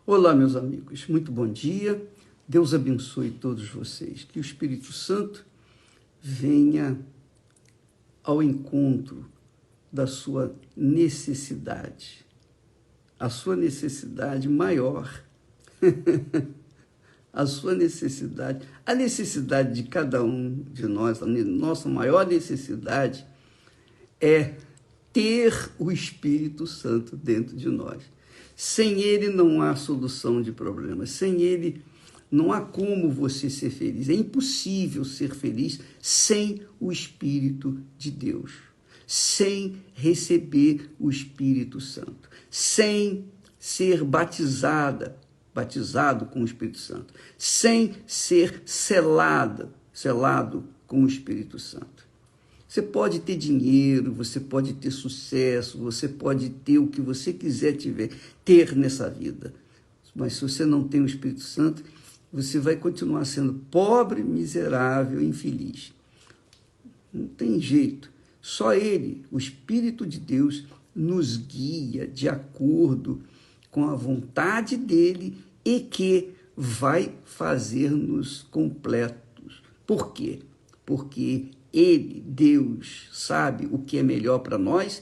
Olá, meus amigos, muito bom dia. Deus abençoe todos vocês. Que o Espírito Santo venha ao encontro da sua necessidade, a sua necessidade maior, a sua necessidade, a necessidade de cada um de nós, a nossa maior necessidade é ter o Espírito Santo dentro de nós. Sem ele não há solução de problemas, sem ele não há como você ser feliz. É impossível ser feliz sem o Espírito de Deus, sem receber o Espírito Santo, sem ser batizado com o Espírito Santo, sem ser selado com o Espírito Santo. Você pode ter dinheiro, você pode ter sucesso, você pode ter o que você quiser ter nessa vida. Mas se você não tem o Espírito Santo, você vai continuar sendo pobre, miserável, infeliz. Não tem jeito. Só Ele, o Espírito de Deus, nos guia de acordo com a vontade dEle e que vai fazer-nos completos. Por quê? Porque Ele, Deus, sabe o que é melhor para nós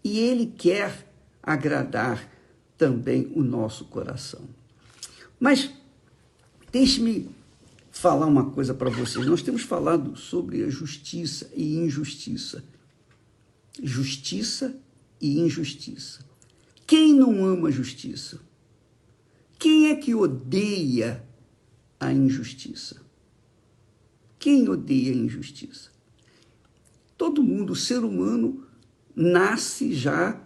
e Ele quer agradar também o nosso coração. Mas deixe-me falar uma coisa para vocês. Nós temos falado sobre a justiça e injustiça. Justiça e injustiça. Quem não ama a justiça? Quem é que odeia a injustiça? Quem odeia a injustiça? Todo mundo, o ser humano, nasce já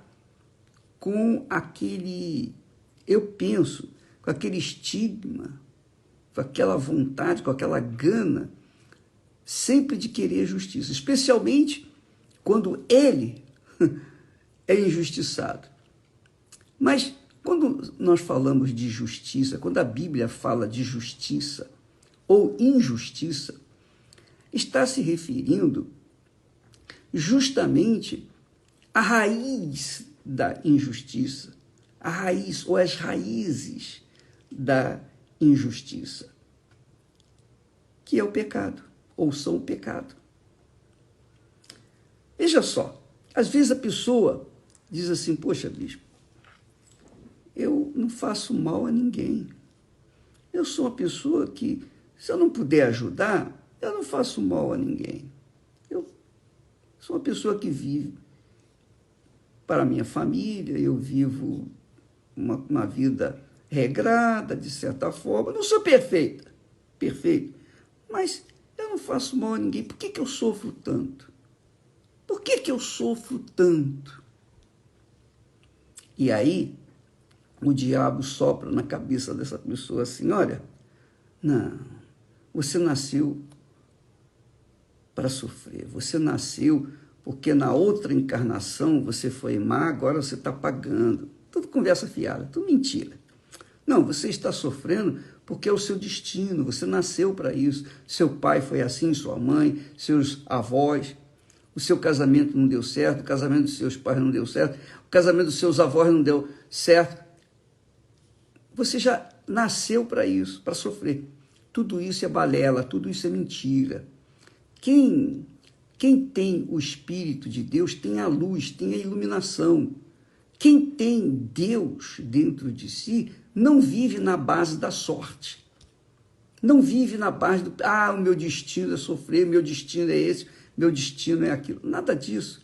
com aquele, eu penso, com aquele estigma, com aquela vontade, com aquela gana, sempre de querer justiça, especialmente quando ele é injustiçado. Mas quando nós falamos de justiça, quando a Bíblia fala de justiça ou injustiça, está se referindo justamente à raiz da injustiça, a raiz ou as raízes da injustiça, que é o pecado, ou são o pecado. Veja só, às vezes a pessoa diz assim, poxa, bispo, eu não faço mal a ninguém. Eu sou uma pessoa que, se eu não puder ajudar, eu não faço mal a ninguém. Eu sou uma pessoa que vive para a minha família, eu vivo uma vida regrada, de certa forma. Eu não sou perfeito, mas eu não faço mal a ninguém. Por que eu sofro tanto? Por que eu sofro tanto? E aí, o diabo sopra na cabeça dessa pessoa assim, olha, não, você nasceu para sofrer, você nasceu porque na outra encarnação você foi má, agora você está pagando. Tudo conversa fiada, tudo mentira. Não, você está sofrendo porque é o seu destino, você nasceu para isso. Seu pai foi assim, sua mãe, seus avós, o seu casamento não deu certo, o casamento dos seus pais não deu certo, o casamento dos seus avós não deu certo. Você já nasceu para isso, para sofrer. Tudo isso é balela, tudo isso é mentira. Quem tem o Espírito de Deus tem a luz, tem a iluminação. Quem tem Deus dentro de si não vive na base da sorte. Não vive na base do, o meu destino é sofrer, meu destino é esse, meu destino é aquilo. Nada disso.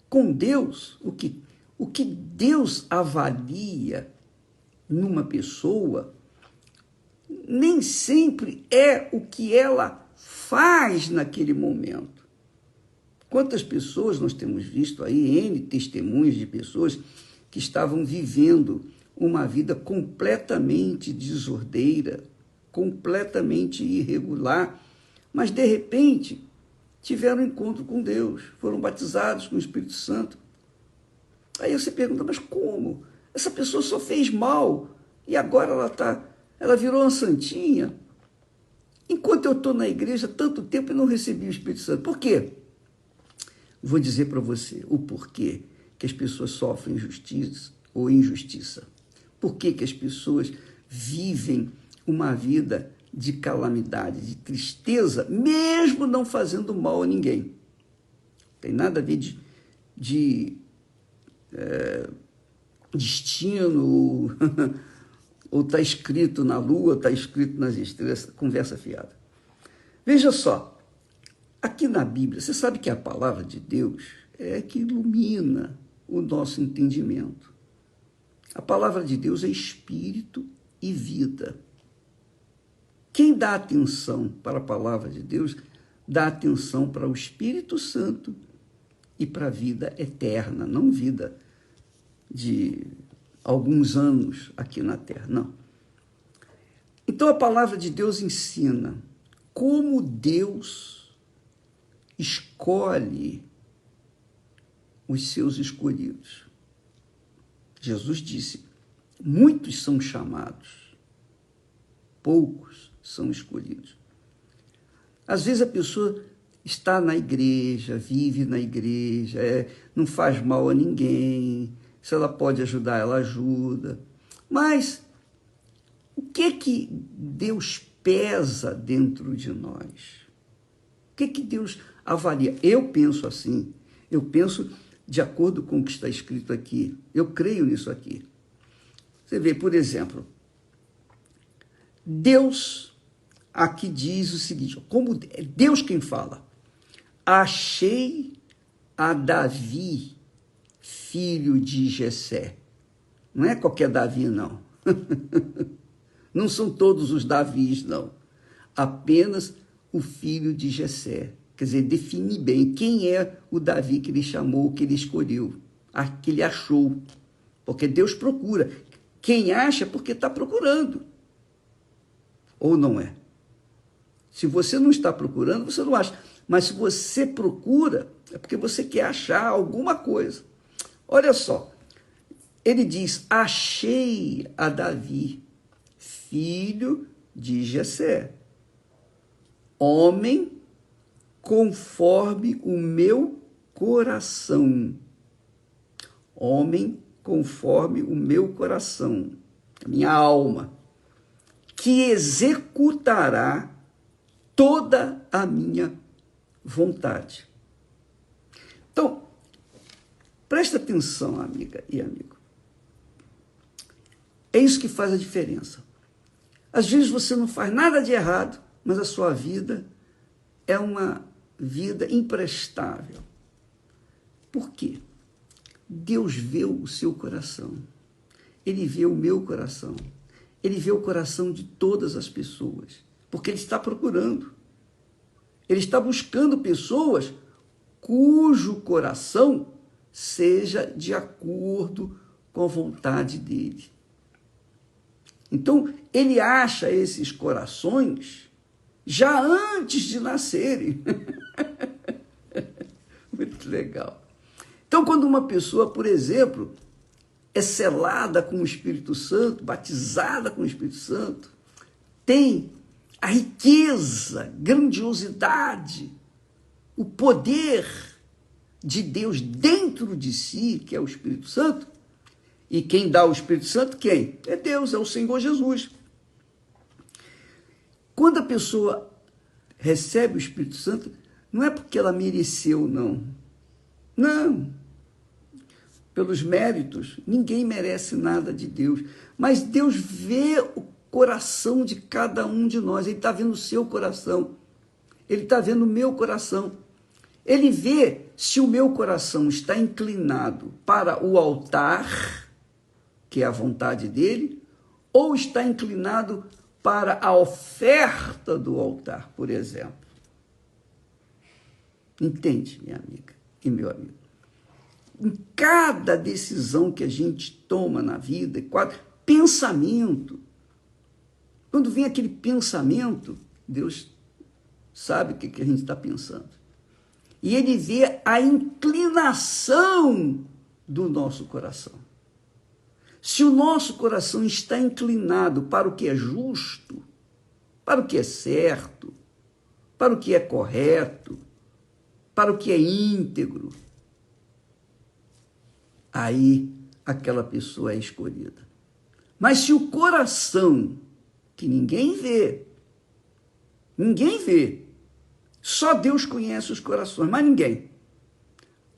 Com Deus, o que Deus avalia numa pessoa nem sempre é o que ela faz naquele momento. Quantas pessoas nós temos visto aí, N testemunhos de pessoas que estavam vivendo uma vida completamente desordeira, completamente irregular, mas de repente tiveram um encontro com Deus, foram batizados com o Espírito Santo. Aí você pergunta, mas como? Essa pessoa só fez mal e agora ela virou uma santinha. Enquanto eu estou na igreja há tanto tempo e não recebi o Espírito Santo. Por quê? Vou dizer para você o porquê que as pessoas sofrem injustiça ou injustiça. Por que que as pessoas vivem uma vida de calamidade, de tristeza, mesmo não fazendo mal a ninguém? Não tem nada a ver de destino, ou está escrito na lua, está escrito nas estrelas, conversa fiada. Veja só, aqui na Bíblia, você sabe que a palavra de Deus é que ilumina o nosso entendimento. A palavra de Deus é espírito e vida. Quem dá atenção para a palavra de Deus, dá atenção para o Espírito Santo e para a vida eterna, não vida de alguns anos aqui na Terra, não. Então a palavra de Deus ensina como Deus escolhe os seus escolhidos. Jesus disse: muitos são chamados, poucos são escolhidos. Às vezes a pessoa está na igreja, vive na igreja, não faz mal a ninguém, se ela pode ajudar, ela ajuda. Mas o que Deus pesa dentro de nós? O que Deus avalia? Eu penso assim, eu penso de acordo com o que está escrito aqui. Eu creio nisso aqui. Você vê, por exemplo, Deus aqui diz o seguinte, como é Deus quem fala: achei a Davi, filho de Jessé. Não é qualquer Davi, não. Não são todos os Davis, não. Apenas o filho de Jessé. Quer dizer, define bem quem é o Davi que ele chamou, que ele escolheu, que ele achou. Porque Deus procura. Quem acha é porque está procurando. Ou não é? Se você não está procurando, você não acha. Mas se você procura, é porque você quer achar alguma coisa. Olha só, ele diz: achei a Davi, filho de Jessé, homem conforme o meu coração. Homem conforme o meu coração, a minha alma, que executará toda a minha vontade. Então, presta atenção, amiga e amigo. É isso que faz a diferença. Às vezes você não faz nada de errado, mas a sua vida é uma vida imprestável. Por quê? Deus vê o seu coração. Ele vê o meu coração. Ele vê o coração de todas as pessoas, porque Ele está procurando. Ele está buscando pessoas cujo coração seja de acordo com a vontade dele. Então, ele acha esses corações já antes de nascerem. Muito legal. Então, quando uma pessoa, por exemplo, é selada com o Espírito Santo, batizada com o Espírito Santo, tem a riqueza, grandiosidade, o poder de Deus dentro de si, que é o Espírito Santo. E quem dá o Espírito Santo, quem? É Deus, é o Senhor Jesus. Quando a pessoa recebe o Espírito Santo, não é porque ela mereceu, não. Não. Pelos méritos, ninguém merece nada de Deus. Mas Deus vê o coração de cada um de nós. Ele está vendo o seu coração. Ele está vendo o meu coração. Ele vê se o meu coração está inclinado para o altar, que é a vontade dele, ou está inclinado para a oferta do altar, por exemplo. Entende, minha amiga e meu amigo? Em cada decisão que a gente toma na vida, pensamento, quando vem aquele pensamento, Deus sabe o que a gente está pensando. E ele vê a inclinação do nosso coração. Se o nosso coração está inclinado para o que é justo, para o que é certo, para o que é correto, para o que é íntegro, aí aquela pessoa é escolhida. Mas se o coração, que ninguém vê, só Deus conhece os corações, mas ninguém.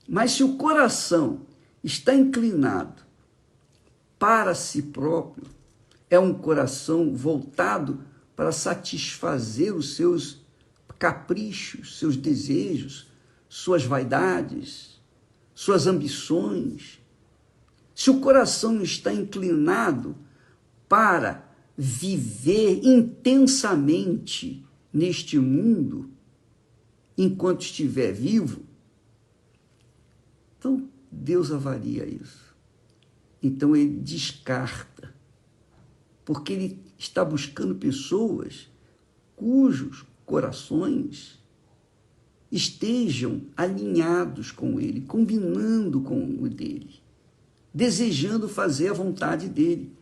Mas se o coração está inclinado para si próprio, é um coração voltado para satisfazer os seus caprichos, seus desejos, suas vaidades, suas ambições. Se o coração está inclinado para viver intensamente neste mundo, enquanto estiver vivo, então Deus avalia isso. Então ele descarta, porque ele está buscando pessoas cujos corações estejam alinhados com ele, combinando com o dele, desejando fazer a vontade dele.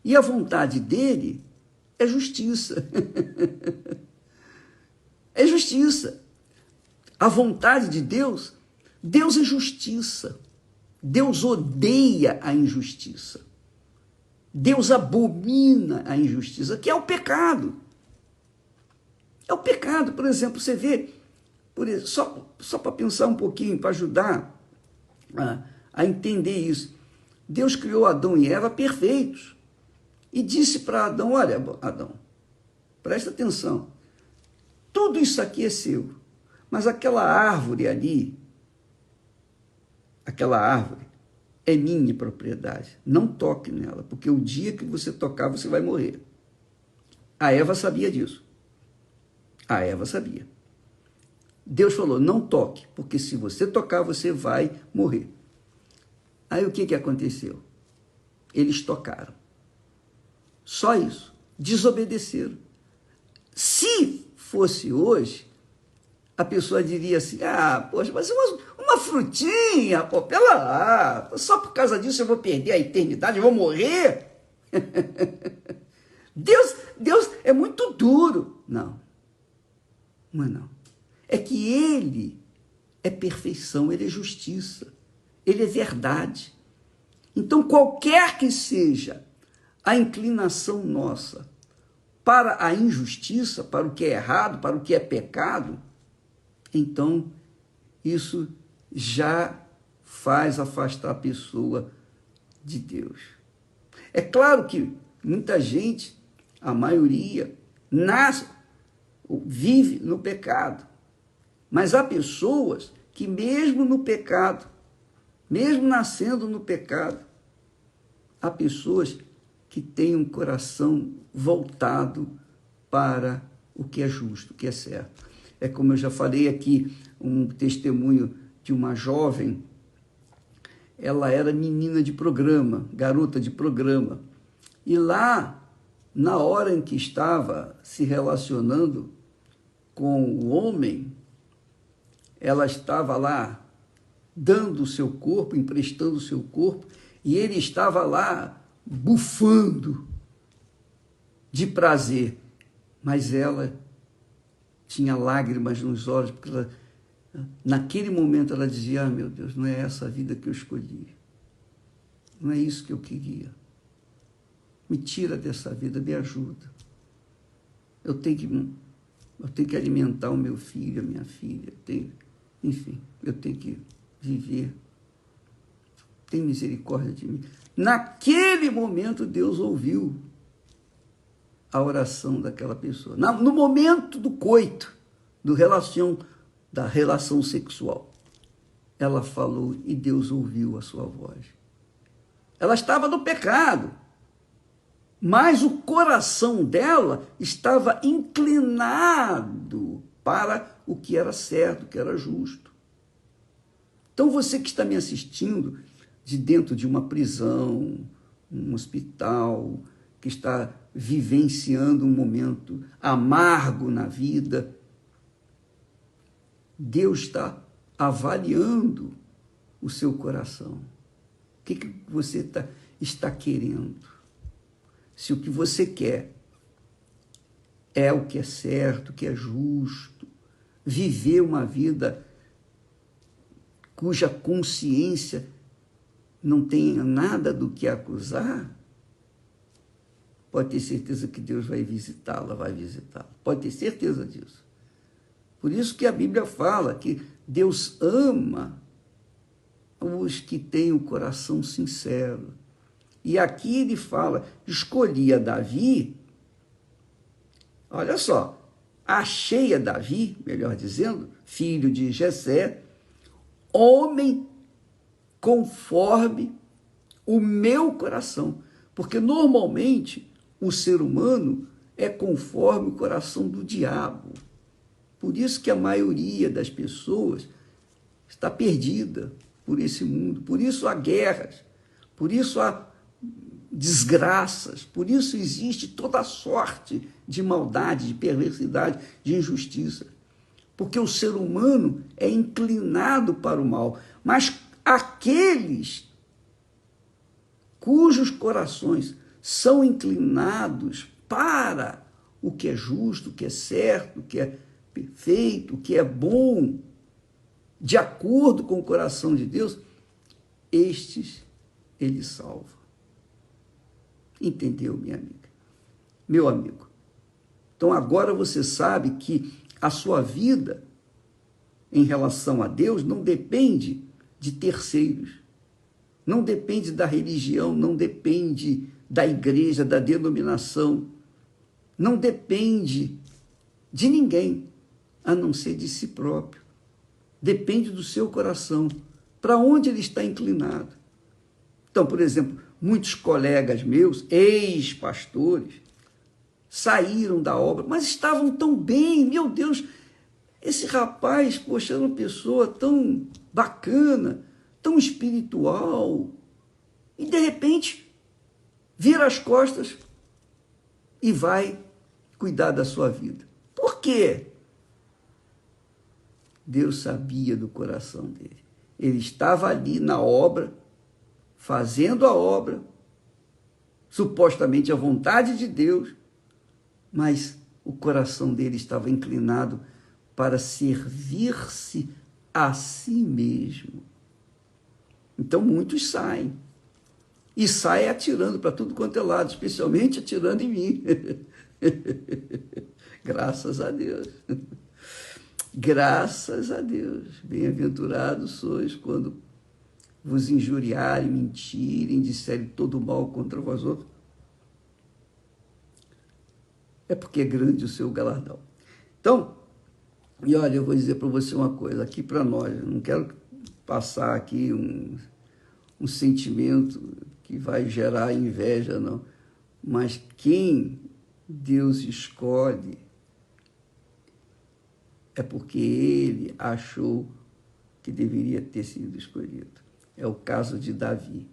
E a vontade dele é justiça. É justiça. A vontade de Deus, Deus é justiça. Deus odeia a injustiça. Deus abomina a injustiça, que é o pecado. É o pecado, por exemplo, você vê, só para pensar um pouquinho, para ajudar a entender isso. Deus criou Adão e Eva perfeitos e disse para Adão, olha, Adão, presta atenção, tudo isso aqui é seu, mas aquela árvore ali, aquela árvore é minha propriedade, não toque nela, porque o dia que você tocar, você vai morrer. A Eva sabia disso. A Eva sabia. Deus falou, não toque, porque se você tocar, você vai morrer. Aí o que aconteceu? Eles tocaram. Só isso. Desobedeceram. Se fosse hoje, a pessoa diria assim, poxa, mas uma frutinha, pô, pela lá, só por causa disso eu vou perder a eternidade, eu vou morrer? Deus é muito duro. Não. Não é não. É que ele é perfeição, ele é justiça, ele é verdade. Então, qualquer que seja a inclinação nossa para a injustiça, para o que é errado, para o que é pecado, então isso já faz afastar a pessoa de Deus. É claro que muita gente, a maioria, vive no pecado. Mas há pessoas que mesmo no pecado, mesmo nascendo no pecado, há pessoas que têm um coração voltado para o que é justo, o que é certo. É como eu já falei aqui, um testemunho de uma jovem, ela era menina de programa, garota de programa, e lá, na hora em que estava se relacionando com o homem, ela estava lá dando o seu corpo, emprestando o seu corpo, e ele estava lá bufando de prazer, mas ela tinha lágrimas nos olhos, porque naquele momento ela dizia, meu Deus, não é essa a vida que eu escolhi, não é isso que eu queria, me tira dessa vida, me ajuda, eu tenho que alimentar o meu filho, a minha filha, enfim, eu tenho que viver, tem misericórdia de mim. Naquele momento Deus ouviu a oração daquela pessoa, no momento do coito, da relação sexual, ela falou e Deus ouviu a sua voz. Ela estava no pecado, mas o coração dela estava inclinado para o que era certo, o que era justo. Então você que está me assistindo de dentro de uma prisão, um hospital, que está vivenciando um momento amargo na vida, Deus está avaliando o seu coração. O que você está querendo? Se o que você quer é o que é certo, o que é justo, viver uma vida cuja consciência não tenha nada do que acusar, pode ter certeza que Deus vai visitá-la, vai visitá-la. Pode ter certeza disso. Por isso que a Bíblia fala que Deus ama os que têm o coração sincero. E aqui ele fala, escolhi a Davi, olha só, achei a Davi, melhor dizendo, filho de Jessé, homem conforme o meu coração. Porque normalmente o ser humano é conforme o coração do diabo. Por isso que a maioria das pessoas está perdida por esse mundo. Por isso há guerras, por isso há desgraças, por isso existe toda sorte de maldade, de perversidade, de injustiça. Porque o ser humano é inclinado para o mal. Mas aqueles cujos corações são inclinados para o que é justo, o que é certo, o que é perfeito, o que é bom, de acordo com o coração de Deus, estes ele salva. Entendeu, minha amiga? Meu amigo. Então agora você sabe que a sua vida em relação a Deus não depende de terceiros. Não depende da religião, não depende da igreja, da denominação, não depende de ninguém, a não ser de si próprio. Depende do seu coração, para onde ele está inclinado. Então, por exemplo, muitos colegas meus, ex-pastores, saíram da obra, mas estavam tão bem, meu Deus, esse rapaz, poxa, era uma pessoa tão bacana, tão espiritual, e de repente vira as costas e vai cuidar da sua vida. Por quê? Deus sabia do coração dele. Ele estava ali na obra, fazendo a obra, supostamente a vontade de Deus, mas o coração dele estava inclinado para servir-se a si mesmo. Então muitos saem. E saem atirando para tudo quanto é lado, especialmente atirando em mim. Graças a Deus. Graças a Deus. Bem-aventurados sois quando vos injuriarem, mentirem, disserem todo mal contra vós outros. É porque é grande o seu galardão. Então, e olha, eu vou dizer para você uma coisa, aqui para nós, eu não quero passar aqui um sentimento que vai gerar inveja, não. Mas quem Deus escolhe é porque ele achou que deveria ter sido escolhido. É o caso de Davi.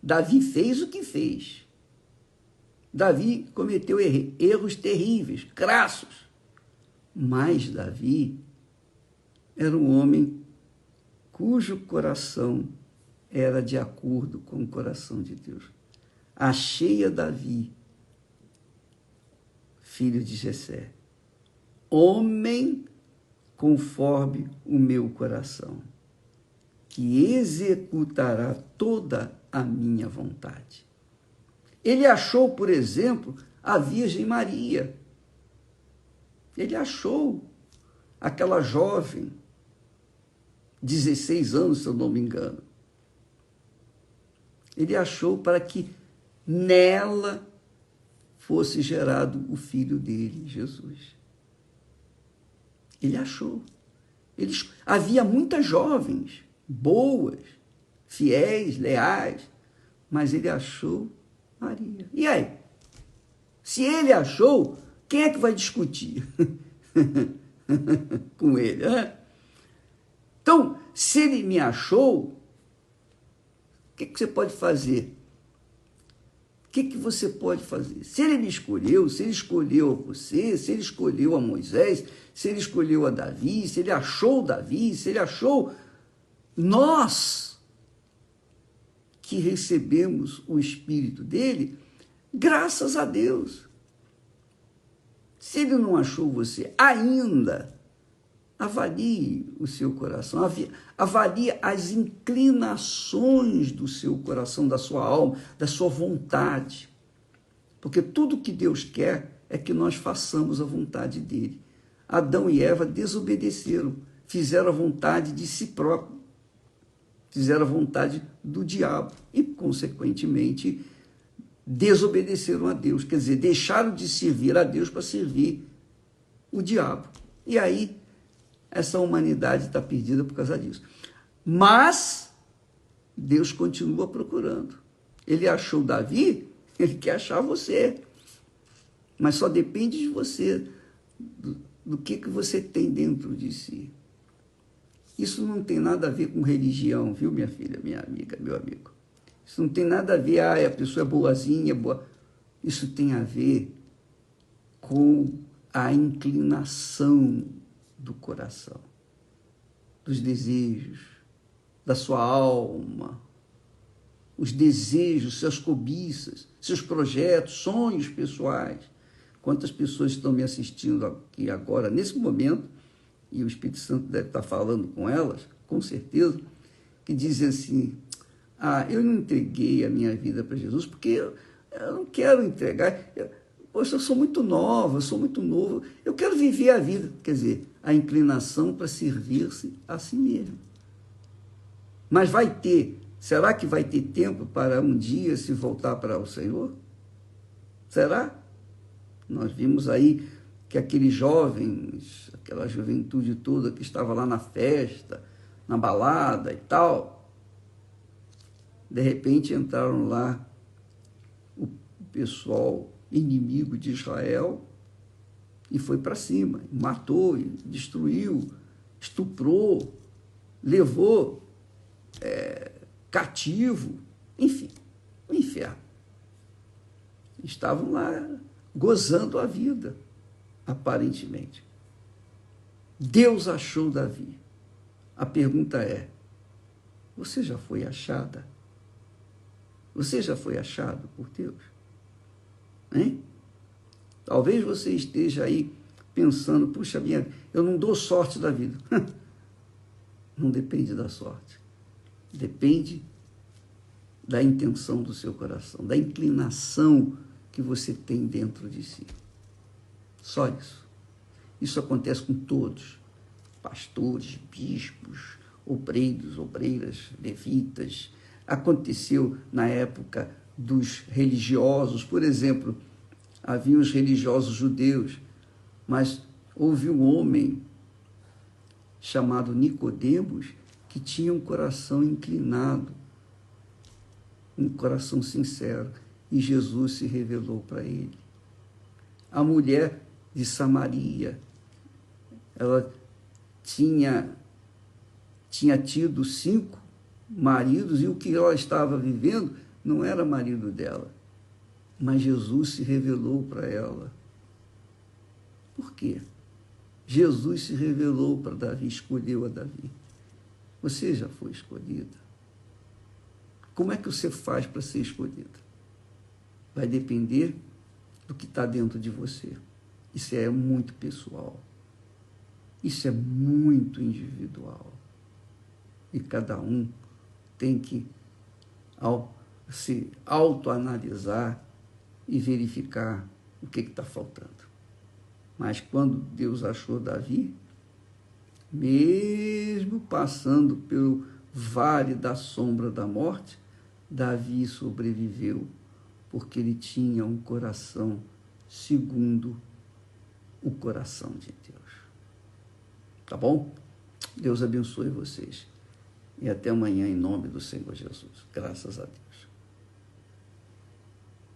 Davi fez o que fez. Davi cometeu erros terríveis, crassos. Mas Davi era um homem cujo coração era de acordo com o coração de Deus. Achei a Davi, filho de Jessé, homem conforme o meu coração, que executará toda a minha vontade. Ele achou, por exemplo, a Virgem Maria. Ele achou aquela jovem, 16 anos, se eu não me engano. Ele achou para que nela fosse gerado o filho dele, Jesus. Ele achou. Havia muitas jovens, boas, fiéis, leais, mas ele achou Maria. E aí? Se ele achou, quem é que vai discutir com ele? Né? Então, se ele me achou, o que você pode fazer? O que você pode fazer? Se ele me escolheu, se ele escolheu você, se ele escolheu a Moisés, se ele escolheu a Davi, se ele achou Davi, se ele achou nós que recebemos o Espírito dele, graças a Deus. Se ele não achou você ainda, avalie o seu coração, avalie as inclinações do seu coração, da sua alma, da sua vontade. Porque tudo que Deus quer é que nós façamos a vontade dele. Adão e Eva desobedeceram, fizeram a vontade de si próprio, fizeram a vontade do diabo e, consequentemente, desobedeceram a Deus. Quer dizer, deixaram de servir a Deus para servir o diabo. E aí, essa humanidade está perdida por causa disso. Mas Deus continua procurando. Ele achou Davi, ele quer achar você. Mas só depende de você, do que você tem dentro de si. Isso não tem nada a ver com religião, viu, minha filha, minha amiga, meu amigo? Isso não tem nada a ver, a pessoa é boazinha, boa. Isso tem a ver com a inclinação do coração, dos desejos, da sua alma, os desejos, suas cobiças, seus projetos, sonhos pessoais. Quantas pessoas estão me assistindo aqui agora, nesse momento, e o Espírito Santo deve estar falando com elas, com certeza, que dizem assim, eu não entreguei a minha vida para Jesus porque eu não quero entregar. Poxa, eu sou muito nova, eu sou muito novo, eu quero viver a vida. Quer dizer, a inclinação para servir-se a si mesmo. Mas será que vai ter tempo para um dia se voltar para o Senhor? Será? Nós vimos aí que aqueles jovens, aquela juventude toda que estava lá na festa, na balada e tal, de repente entraram lá o pessoal inimigo de Israel e foi para cima, matou, destruiu, estuprou, levou cativo, enfim, o inferno. Estavam lá gozando a vida, aparentemente. Deus achou Davi. A pergunta é, você já foi achada? Você já foi achado por Deus? Hein? Talvez você esteja aí pensando, puxa, eu não dou sorte da vida. Não depende da sorte. Depende da intenção do seu coração, da inclinação que você tem dentro de si. Só isso. Isso acontece com todos. Pastores, bispos, obreiros, obreiras, levitas. Aconteceu na época dos religiosos. Por exemplo, havia os religiosos judeus, mas houve um homem chamado Nicodemos que tinha um coração inclinado, um coração sincero, e Jesus se revelou para ele. A mulher de Samaria, ela tinha tido 5 maridos e o que ela estava vivendo não era marido dela, mas Jesus se revelou para ela. Por quê? Jesus se revelou para Davi, escolheu a Davi. Você já foi escolhida? Como é que você faz para ser escolhida? Vai depender do que está dentro de você. Isso é muito pessoal. Isso é muito individual. E cada um tem que se autoanalisar e verificar o que está faltando. Mas quando Deus achou Davi, mesmo passando pelo vale da sombra da morte, Davi sobreviveu, porque ele tinha um coração segundo o coração de Deus. Tá bom? Deus abençoe vocês. E até amanhã, em nome do Senhor Jesus. Graças a Deus.